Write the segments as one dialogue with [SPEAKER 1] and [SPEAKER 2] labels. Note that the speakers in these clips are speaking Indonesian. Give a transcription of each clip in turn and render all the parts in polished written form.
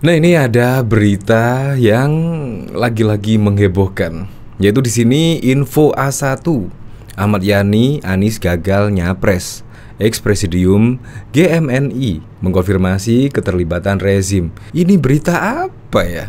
[SPEAKER 1] Nah, ini ada berita yang lagi-lagi menghebohkan, yaitu di sini info A1. Ahmad Yani, Anies gagal nyapres. Ex-presidium GMNI mengkonfirmasi keterlibatan rezim. Ini berita apa ya?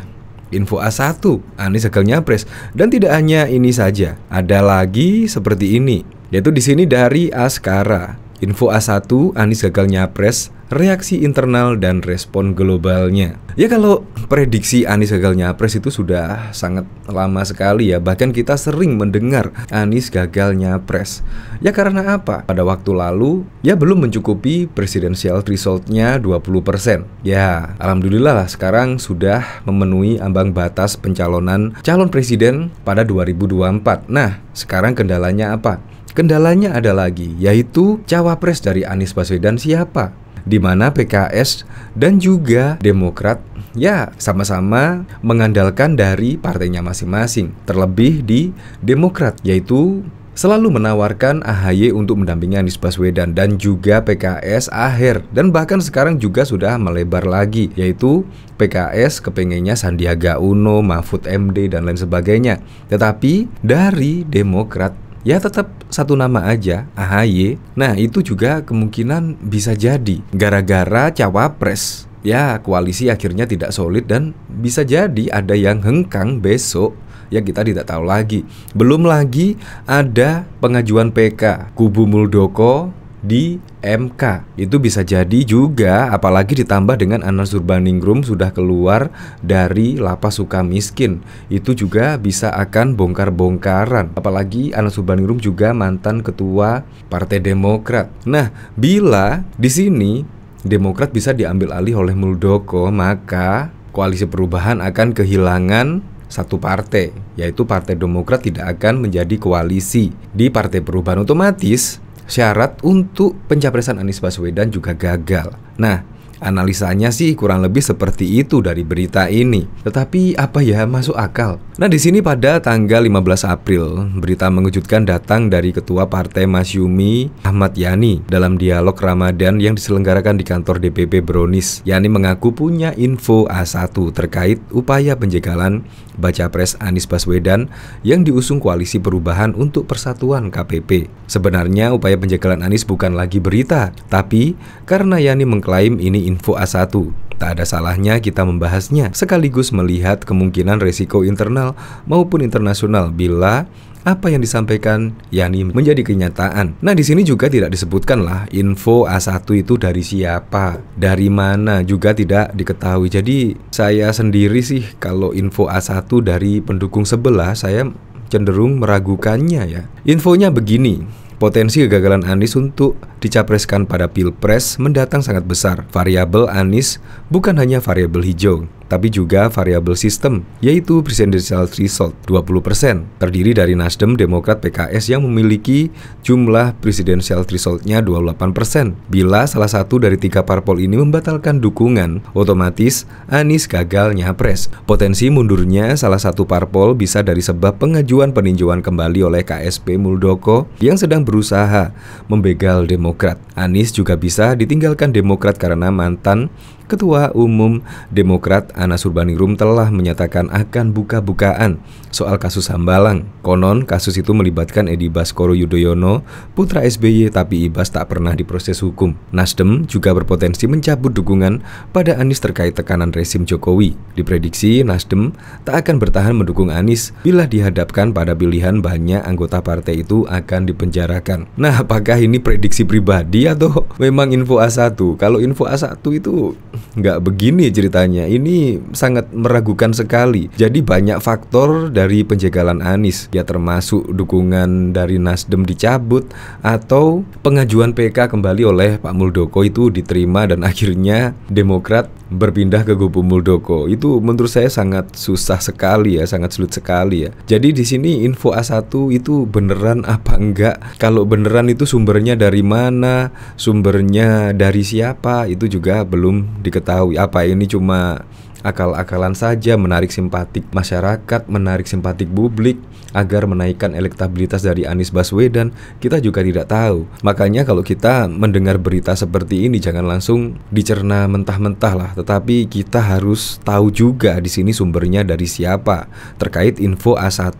[SPEAKER 1] Info A1, Anies gagal nyapres. Dan tidak hanya ini saja, ada lagi seperti ini, yaitu di sini dari Askara. Info A1, Anies gagal nyapres, reaksi internal dan respon globalnya. Ya, kalau prediksi Anies gagal nyapres itu sudah sangat lama sekali ya. Bahkan kita sering mendengar Anies gagal nyapres. Ya karena apa? Pada waktu lalu ya belum mencukupi presidensial threshold-nya 20%. Ya, alhamdulillah lah sekarang sudah memenuhi ambang batas pencalonan calon presiden pada 2024. Nah, sekarang kendalanya apa? Kendalanya ada lagi, yaitu cawapres dari Anies Baswedan siapa? Di mana PKS dan juga Demokrat ya sama-sama mengandalkan dari partainya masing-masing. Terlebih di Demokrat, yaitu selalu menawarkan AHY untuk mendampingi Anies Baswedan, dan juga PKS Aher, dan bahkan sekarang juga sudah melebar lagi, yaitu PKS kepengennya Sandiaga Uno, Mahfud MD dan lain sebagainya. Tetapi dari Demokrat ya tetap satu nama aja, AHY. Nah, itu juga kemungkinan bisa jadi gara-gara cawapres. Ya, koalisi akhirnya tidak solid dan bisa jadi ada yang hengkang besok. Ya, kita tidak tahu lagi. Belum lagi ada pengajuan PK kubu Muldoko di MK. Itu bisa jadi juga, apalagi ditambah dengan Anas Urbaningrum sudah keluar dari lapas Sukamiskin. Itu juga bisa akan bongkar-bongkaran. Apalagi Anas Urbaningrum juga mantan ketua Partai Demokrat. Nah, bila di sini Demokrat bisa diambil alih oleh Muldoko, maka koalisi perubahan akan kehilangan satu partai, yaitu Partai Demokrat tidak akan menjadi koalisi di Partai Perubahan. Otomatis syarat untuk pencapresan Anies Baswedan juga gagal. Nah, analisanya sih kurang lebih seperti itu dari berita ini. Tetapi apa ya, masuk akal? Nah, di sini pada tanggal 15 April, berita mengejutkan datang dari Ketua Partai Masyumi, Ahmad Yani. Dalam dialog Ramadan yang diselenggarakan di kantor DPP Brownies, Yani mengaku punya info A1 terkait upaya penjagalan baca pres Anies Baswedan yang diusung Koalisi Perubahan untuk Persatuan KPP. Sebenarnya upaya penjagalan Anies bukan lagi berita, tapi karena Yani mengklaim ini info A1, tak ada salahnya kita membahasnya sekaligus melihat kemungkinan resiko internal maupun internasional bila apa yang disampaikan Yani menjadi kenyataan. Nah, di sini juga tidak disebutkan lah info A1 itu dari siapa, dari mana juga tidak diketahui. Jadi saya sendiri sih kalau info A1 dari pendukung sebelah, saya cenderung meragukannya ya. Infonya begini, potensi kegagalan Anies untuk dicapreskan pada Pilpres mendatang sangat besar. Variabel Anies bukan hanya variabel hijau, tapi juga variabel sistem, yaitu presidensial threshold 20%, terdiri dari Nasdem, Demokrat, PKS yang memiliki jumlah presidensial threshold-nya 28%. Bila salah satu dari tiga parpol ini membatalkan dukungan, otomatis Anies gagal nyapres. Potensi mundurnya salah satu parpol bisa dari sebab pengajuan peninjauan kembali oleh KSP Muldoko yang sedang berusaha membegal Demokrat. Anies juga bisa ditinggalkan Demokrat karena mantan Ketua Umum Demokrat Anas Urbaningrum telah menyatakan akan buka-bukaan soal kasus Hambalang. Konon kasus itu melibatkan Edi Baskoro Yudhoyono, putra SBY, tapi Ibas tak pernah diproses hukum. Nasdem juga berpotensi mencabut dukungan pada Anies terkait tekanan rezim Jokowi. Diprediksi Nasdem tak akan bertahan mendukung Anies bila dihadapkan pada pilihan banyak anggota partai itu akan dipenjarakan. Nah, apakah ini prediksi pribadi atau memang info A1? Kalau info A1 itu nggak begini ceritanya, ini sangat meragukan sekali. Jadi banyak faktor dari penjagalan Anies, ya termasuk dukungan dari Nasdem dicabut atau pengajuan PK kembali oleh Pak Muldoko itu diterima dan akhirnya Demokrat berpindah ke kubu Muldoko. Itu menurut saya sangat susah sekali ya, sangat sulit sekali ya. Jadi di sini info A1 itu beneran apa enggak? Kalau beneran itu sumbernya dari mana? Sumbernya dari siapa? Itu juga belum diketahui. Apa ini cuma akal-akalan saja menarik simpatik masyarakat, menarik simpatik publik agar menaikkan elektabilitas dari Anies Baswedan, kita juga tidak tahu. Makanya kalau kita mendengar berita seperti ini jangan langsung dicerna mentah-mentah lah, tetapi kita harus tahu juga di sini sumbernya dari siapa terkait info A1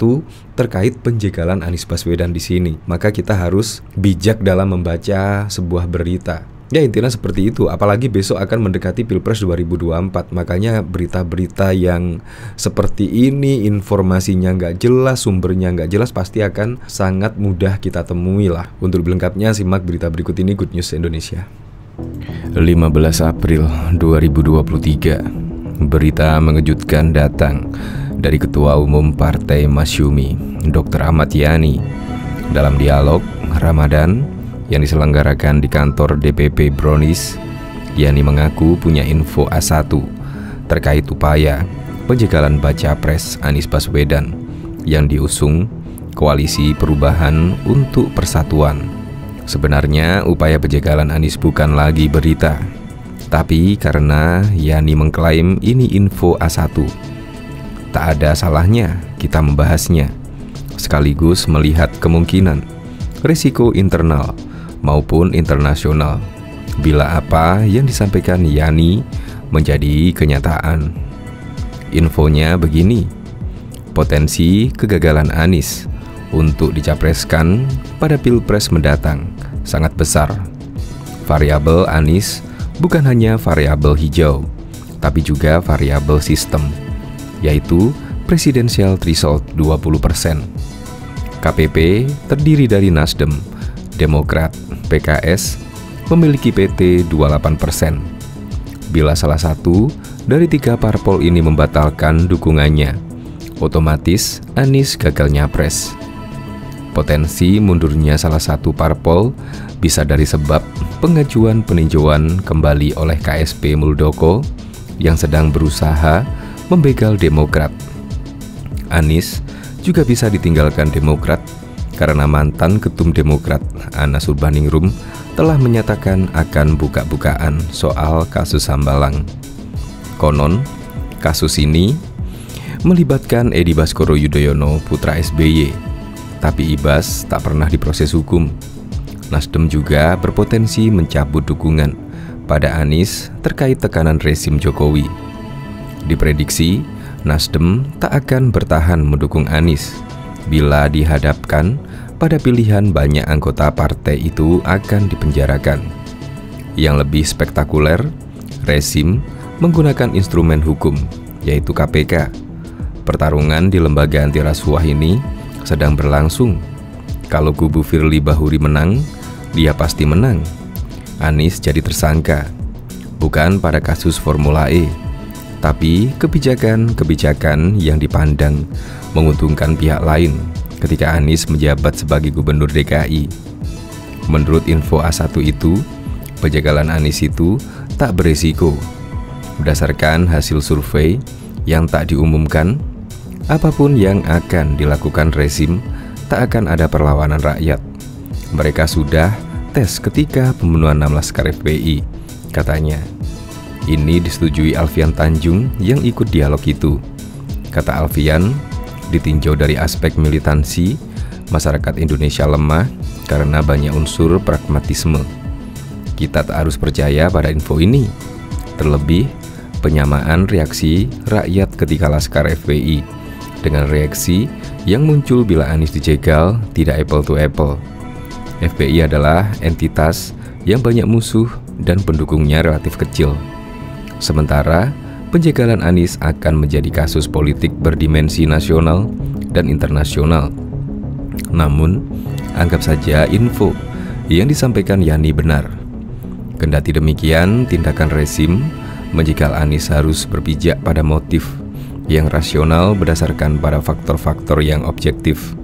[SPEAKER 1] terkait penjagalan Anies Baswedan di sini. Maka kita harus bijak dalam membaca sebuah berita. Ya intinya seperti itu, apalagi besok akan mendekati Pilpres 2024. Makanya berita-berita yang seperti ini, informasinya nggak jelas, sumbernya nggak jelas, pasti akan sangat mudah kita temui lah. Untuk lengkapnya simak berita berikut ini, Good News Indonesia.
[SPEAKER 2] 15 April 2023, berita mengejutkan datang dari Ketua Umum Partai Masyumi, Dr. Ahmad Yani. Dalam dialog Ramadan yang diselenggarakan di kantor DPP Brownies, Yani mengaku punya info A1 terkait upaya penjagalan baca pres Anies Baswedan yang diusung Koalisi Perubahan untuk Persatuan. Sebenarnya upaya penjagalan Anies bukan lagi berita, tapi karena Yani mengklaim ini info A1, tak ada salahnya kita membahasnya, sekaligus melihat kemungkinan risiko internal maupun internasional bila apa yang disampaikan Yani menjadi kenyataan. Infonya begini, potensi kegagalan Anies untuk dicapreskan pada Pilpres mendatang sangat besar. Variabel Anies bukan hanya variabel hijau, tapi juga variabel sistem, yaitu presidensial threshold 20%. KPP terdiri dari Nasdem, Demokrat, PKS memiliki PT 28%. Bila salah satu dari 3 parpol ini membatalkan dukungannya, otomatis Anies gagal nyapres. Potensi mundurnya salah satu parpol bisa dari sebab pengajuan peninjauan kembali oleh KSP Muldoko yang sedang berusaha membegal Demokrat. Anies juga bisa ditinggalkan Demokrat karena mantan Ketum Demokrat Anas Urbaningrum telah menyatakan akan buka-bukaan soal kasus Hambalang. Konon, kasus ini melibatkan Edi Baskoro Yudhoyono putra SBY, tapi Ibas tak pernah diproses hukum. Nasdem juga berpotensi mencabut dukungan pada Anies terkait tekanan rezim Jokowi. Diprediksi, Nasdem tak akan bertahan mendukung Anies bila dihadapkan pada pilihan banyak anggota partai itu akan dipenjarakan. Yang lebih spektakuler, rezim menggunakan instrumen hukum, yaitu KPK. Pertarungan di lembaga anti rasuah ini sedang berlangsung. Kalau kubu Firly Bahuri menang, dia pasti menang. Anies jadi tersangka, bukan pada kasus Formula E, tapi kebijakan-kebijakan yang dipandang menguntungkan pihak lain ketika Anies menjabat sebagai gubernur DKI. Menurut info A1 itu, penjagalan Anies itu tak beresiko. Berdasarkan hasil survei yang tak diumumkan, apapun yang akan dilakukan rezim tak akan ada perlawanan rakyat. Mereka sudah tes ketika pembunuhan 6 laskar FPI, katanya. Ini disetujui Alfian Tanjung yang ikut dialog itu. Kata Alfian, ditinjau dari aspek militansi, masyarakat Indonesia lemah karena banyak unsur pragmatisme. Kita tak harus percaya pada info ini. Terlebih, penyamaan reaksi rakyat ketika laskar FPI dengan reaksi yang muncul bila Anies dijegal tidak apple to apple. FPI adalah entitas yang banyak musuh dan pendukungnya relatif kecil. Sementara, penjagalan Anies akan menjadi kasus politik berdimensi nasional dan internasional. Namun, anggap saja info yang disampaikan Yani benar. Kendati demikian, tindakan rezim menjegal Anies harus berpijak pada motif yang rasional berdasarkan pada faktor-faktor yang objektif.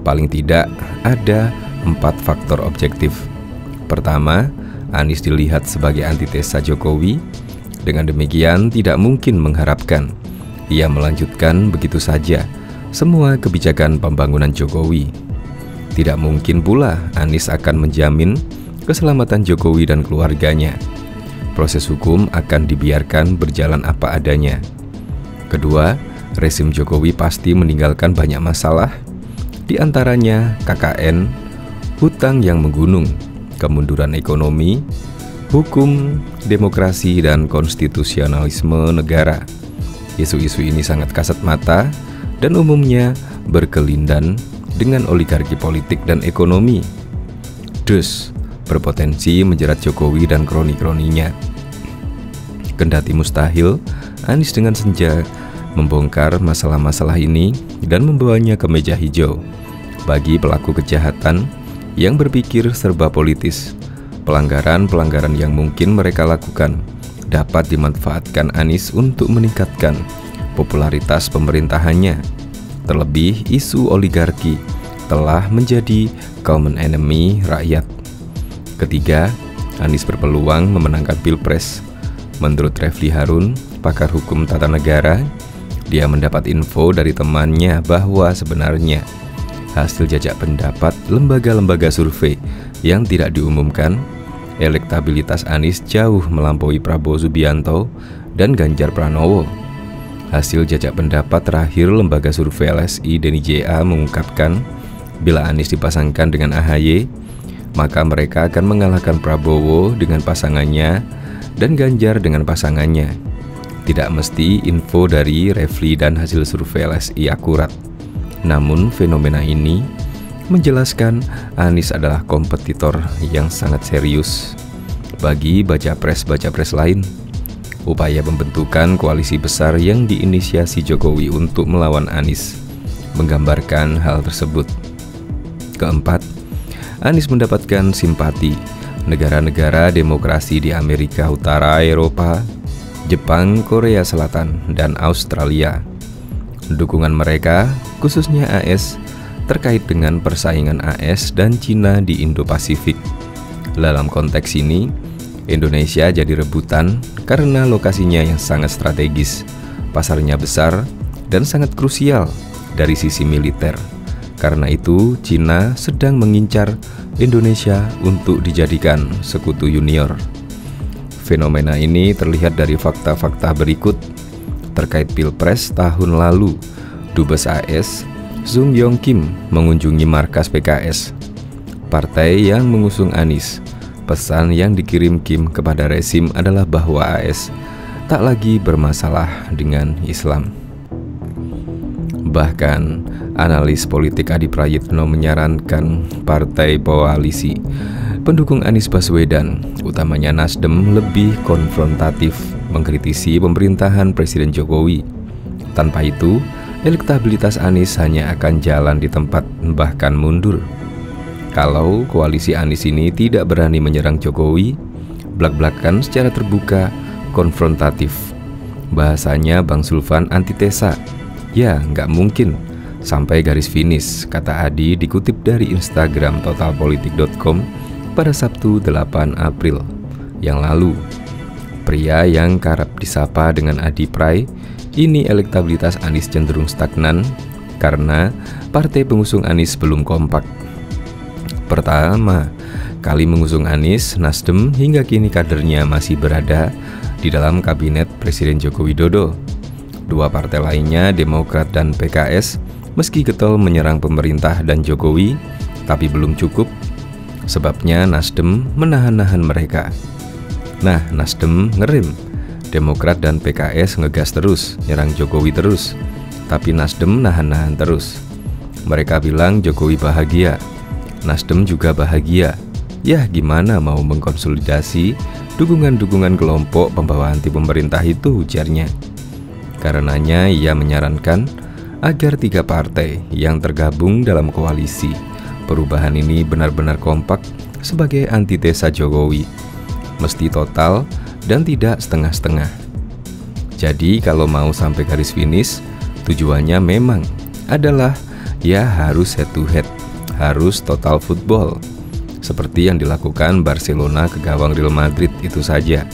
[SPEAKER 2] Paling tidak ada 4 faktor objektif. Pertama, Anies dilihat sebagai antitesa Jokowi. Dengan demikian, tidak mungkin mengharapkan ia melanjutkan begitu saja semua kebijakan pembangunan Jokowi. Tidak mungkin pula Anies akan menjamin keselamatan Jokowi dan keluarganya. proses hukum akan dibiarkan berjalan apa adanya. Kedua, rezim Jokowi pasti meninggalkan banyak masalah, di antaranya KKN, hutang yang menggunung, kemunduran ekonomi, hukum, demokrasi, dan konstitusionalisme negara. Isu-isu ini sangat kasat mata dan umumnya berkelindan dengan oligarki politik dan ekonomi. Dus, berpotensi menjerat Jokowi dan kroni-kroninya. Kendati mustahil, Anies dengan senja membongkar masalah-masalah ini dan membawanya ke meja hijau. Bagi pelaku kejahatan yang berpikir serba politis, pelanggaran-pelanggaran yang mungkin mereka lakukan dapat dimanfaatkan Anies untuk meningkatkan popularitas pemerintahannya. Terlebih, isu oligarki telah menjadi common enemy rakyat. Ketiga, Anies berpeluang memenangkan Pilpres. Menurut Refli Harun, pakar hukum tata negara, dia mendapat info dari temannya bahwa sebenarnya hasil jajak pendapat lembaga-lembaga survei yang tidak diumumkan, elektabilitas Anies jauh melampaui Prabowo Subianto dan Ganjar Pranowo. Hasil jajak pendapat terakhir lembaga survei LSI Denny JA mengungkapkan, bila Anies dipasangkan dengan AHY, maka mereka akan mengalahkan Prabowo dengan pasangannya dan Ganjar dengan pasangannya. Tidak mesti info dari Refli dan hasil survei LSI akurat. Namun fenomena ini menjelaskan Anies adalah kompetitor yang sangat serius bagi baca pres lain. Upaya pembentukan koalisi besar yang diinisiasi Jokowi untuk melawan Anies menggambarkan hal tersebut. Keempat, Anies mendapatkan simpati negara-negara demokrasi di Amerika Utara, Eropa, Jepang, Korea Selatan, dan Australia. Dukungan mereka, khususnya AS, terkait dengan persaingan AS dan Cina di Indo-Pasifik. Dalam konteks ini, Indonesia jadi rebutan karena lokasinya yang sangat strategis, pasarnya besar, dan sangat krusial dari sisi militer. Karena itu, Cina sedang mengincar Indonesia untuk dijadikan sekutu junior. Fenomena ini terlihat dari fakta-fakta berikut. Terkait Pilpres tahun lalu, Dubes AS, Sung Yong Kim mengunjungi markas PKS, partai yang mengusung Anies. Pesan yang dikirim Kim kepada rezim adalah bahwa AS tak lagi bermasalah dengan Islam. Bahkan, analis politik Adi Prayitno menyarankan partai koalisi pendukung Anies Baswedan, utamanya Nasdem, lebih konfrontatif mengkritisi pemerintahan Presiden Jokowi. Tanpa itu, elektabilitas Anies hanya akan jalan di tempat, bahkan mundur. Kalau koalisi Anies ini tidak berani menyerang Jokowi, blak-blakan secara terbuka, konfrontatif. Bahasanya Bang Sulvan antitesa. Ya, nggak mungkin sampai garis finish, kata Adi dikutip dari Instagram totalpolitik.com pada Sabtu 8 April yang lalu. Pria yang kerap disapa dengan Adi Pray, ini elektabilitas Anies cenderung stagnan karena partai pengusung Anies belum kompak. Pertama kali mengusung Anies, Nasdem hingga kini kadernya masih berada di dalam kabinet Presiden Joko Widodo. Dua partai lainnya, Demokrat dan PKS, meski getol menyerang pemerintah dan Jokowi, tapi belum cukup. Sebabnya Nasdem menahan-nahan mereka. Nah, Nasdem ngerem, Demokrat dan PKS ngegas terus, nyerang Jokowi terus, tapi Nasdem nahan-nahan terus. Mereka bilang Jokowi bahagia, Nasdem juga bahagia. Ya, gimana mau mengkonsolidasi dukungan-dukungan kelompok pembawa anti pemerintah itu, ujarnya. Karenanya ia menyarankan agar tiga partai yang tergabung dalam koalisi perubahan ini benar-benar kompak sebagai antitesa Jokowi, mesti total dan tidak setengah-setengah. Jadi kalau mau sampai garis finish, tujuannya memang adalah ya harus head to head, harus total football, seperti yang dilakukan Barcelona ke gawang Real Madrid itu saja.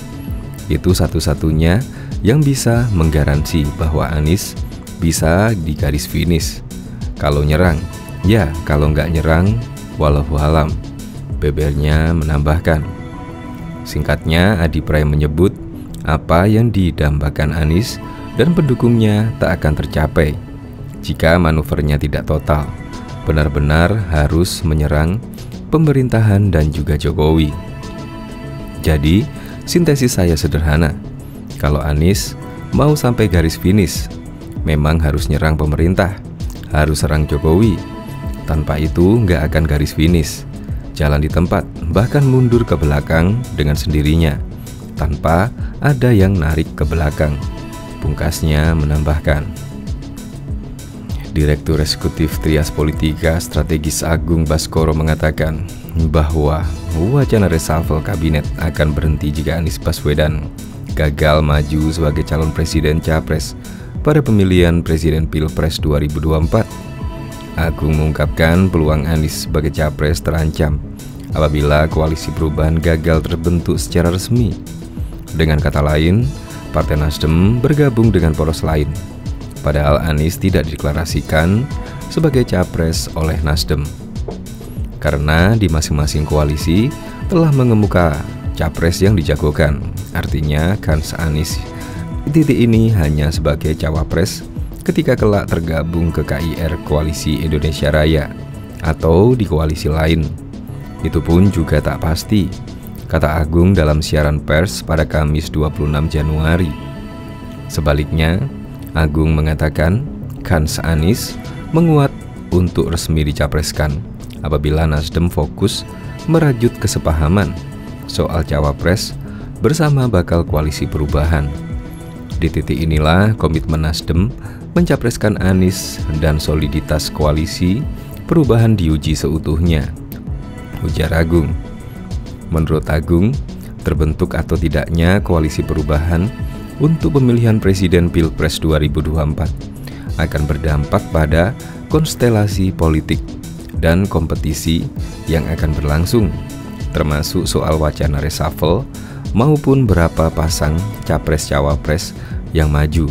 [SPEAKER 2] Itu satu-satunya yang bisa menggaransi bahwa Anies bisa di garis finish. Kalau nyerang, ya kalau nggak nyerang, walau alam. Bebernya menambahkan. Singkatnya, Adi Pray menyebut apa yang didambakan Anies dan pendukungnya tak akan tercapai jika manuvernya tidak total, benar-benar harus menyerang pemerintahan dan juga Jokowi. Jadi, sintesis saya sederhana. Kalau Anies mau sampai garis finish, memang harus nyerang pemerintah, harus serang Jokowi. Tanpa itu nggak akan garis finish. Jalan di tempat, bahkan mundur ke belakang dengan sendirinya, tanpa ada yang narik ke belakang. Pungkasnya menambahkan. Direktur Eksekutif Trias Politika Strategis Agung Baskoro mengatakan bahwa wacana reshuffle kabinet akan berhenti jika Anies Baswedan gagal maju sebagai calon presiden capres pada pemilihan presiden Pilpres 2024. Agung mengungkapkan peluang Anies sebagai capres terancam apabila koalisi perubahan gagal terbentuk secara resmi. Dengan kata lain, Partai Nasdem bergabung dengan poros lain, padahal Anies tidak dideklarasikan sebagai capres oleh Nasdem. Karena di masing-masing koalisi telah mengemuka capres yang dijagokan, artinya kans Anies di titik ini hanya sebagai cawapres ketika kelak tergabung ke KIR Koalisi Indonesia Raya atau di koalisi lain. Itu pun juga tak pasti, kata Agung dalam siaran pers pada Kamis 26 Januari. Sebaliknya, Agung mengatakan kans Anies menguat untuk resmi dicapreskan apabila Nasdem fokus merajut kesepahaman soal cawapres bersama bakal koalisi perubahan. Di titik inilah komitmen Nasdem mencapreskan Anies dan soliditas koalisi perubahan diuji seutuhnya, ujar Agung. Menurut Agung, terbentuk atau tidaknya koalisi perubahan untuk pemilihan presiden Pilpres 2024 akan berdampak pada konstelasi politik dan kompetisi yang akan berlangsung, termasuk soal wacana reshuffle maupun berapa pasang capres-cawapres yang maju.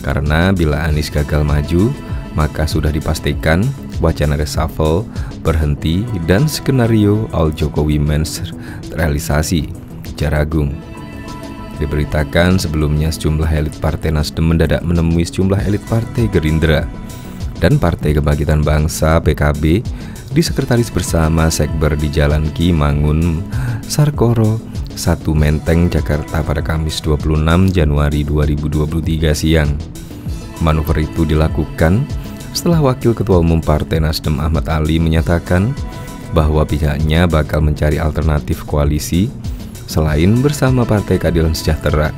[SPEAKER 2] Karena bila Anies gagal maju, maka sudah dipastikan wacana reshuffle berhenti dan skenario all Jokowi Mens terrealisasi, ujar Agung. Diberitakan sebelumnya sejumlah elit Partai Nasdem mendadak menemui sejumlah elit Partai Gerindra dan Partai Kebangkitan Bangsa PKB di Sekretaris Bersama Sekber di Jalan Ki Mangun Sarkoro 1 Menteng, Jakarta pada Kamis 26 Januari 2023 siang. Manuver itu dilakukan setelah Wakil Ketua Umum Partai Nasdem Ahmad Ali menyatakan bahwa pihaknya bakal mencari alternatif koalisi selain bersama Partai Keadilan Sejahtera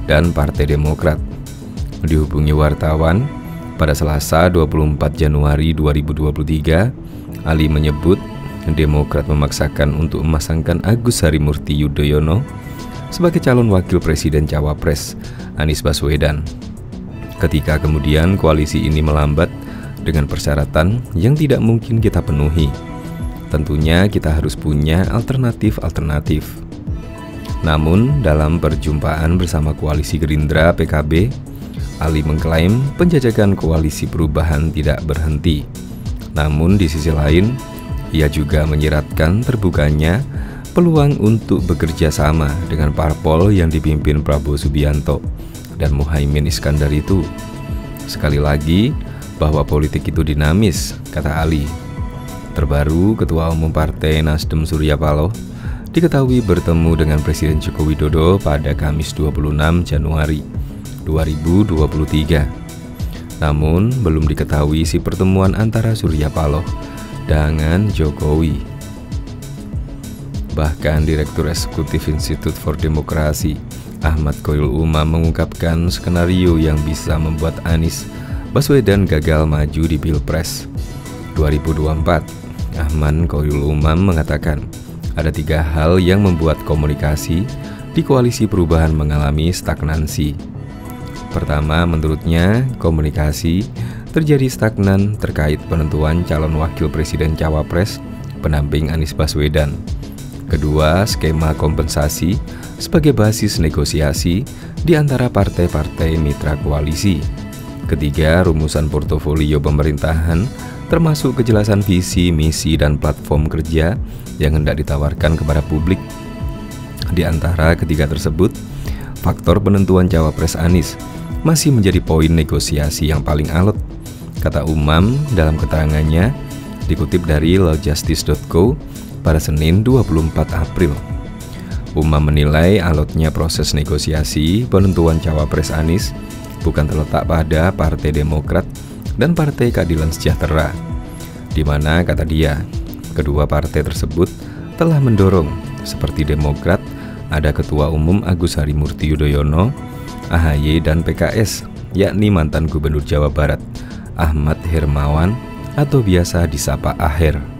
[SPEAKER 2] dan Partai Demokrat. Dihubungi wartawan pada Selasa 24 Januari 2023, Ali menyebut Demokrat memaksakan untuk memasangkan Agus Harimurti Yudhoyono sebagai calon wakil presiden cawapres Anies Baswedan. Ketika kemudian koalisi ini melambat dengan persyaratan yang tidak mungkin kita penuhi. Tentunya kita harus punya alternatif-alternatif. Namun dalam perjumpaan bersama koalisi Gerindra PKB, Ali mengklaim penjajakan koalisi perubahan tidak berhenti. Namun di sisi lain, ia juga menyiratkan terbukanya peluang untuk bekerja sama dengan parpol yang dipimpin Prabowo Subianto dan Muhaimin Iskandar itu. Sekali lagi, bahwa politik itu dinamis, kata Ali. Terbaru, Ketua Umum Partai Nasdem Surya Paloh diketahui bertemu dengan Presiden Joko Widodo pada Kamis 26 Januari 2023. Namun, belum diketahui isi pertemuan antara Surya Paloh dengan Jokowi. Bahkan Direktur Eksekutif Institute for Demokrasi Ahmad Khoirul Umam mengungkapkan skenario yang bisa membuat Anies Baswedan gagal maju di Pilpres 2024. Ahmad Khoirul Umam mengatakan ada 3 hal yang membuat komunikasi di koalisi perubahan mengalami stagnansi. Pertama, menurutnya komunikasi terjadi stagnan terkait penentuan calon wakil presiden cawapres pendamping Anies Baswedan. Kedua, skema kompensasi sebagai basis negosiasi di antara partai-partai mitra koalisi. Ketiga, rumusan portofolio pemerintahan termasuk kejelasan visi, misi, dan platform kerja yang hendak ditawarkan kepada publik. Di antara ketiga tersebut, faktor penentuan cawapres Anies masih menjadi poin negosiasi yang paling alot, kata Umam dalam keterangannya dikutip dari lawjustice.co pada Senin 24 April. Umam menilai alotnya proses negosiasi penentuan cawapres Anies bukan terletak pada Partai Demokrat dan Partai Keadilan Sejahtera, di mana, kata dia, kedua partai tersebut telah mendorong, seperti Demokrat, ada Ketua Umum Agus Harimurti Yudhoyono, AHY, dan PKS, yakni mantan Gubernur Jawa Barat, Ahmad Hermawan, atau biasa disapa Aher.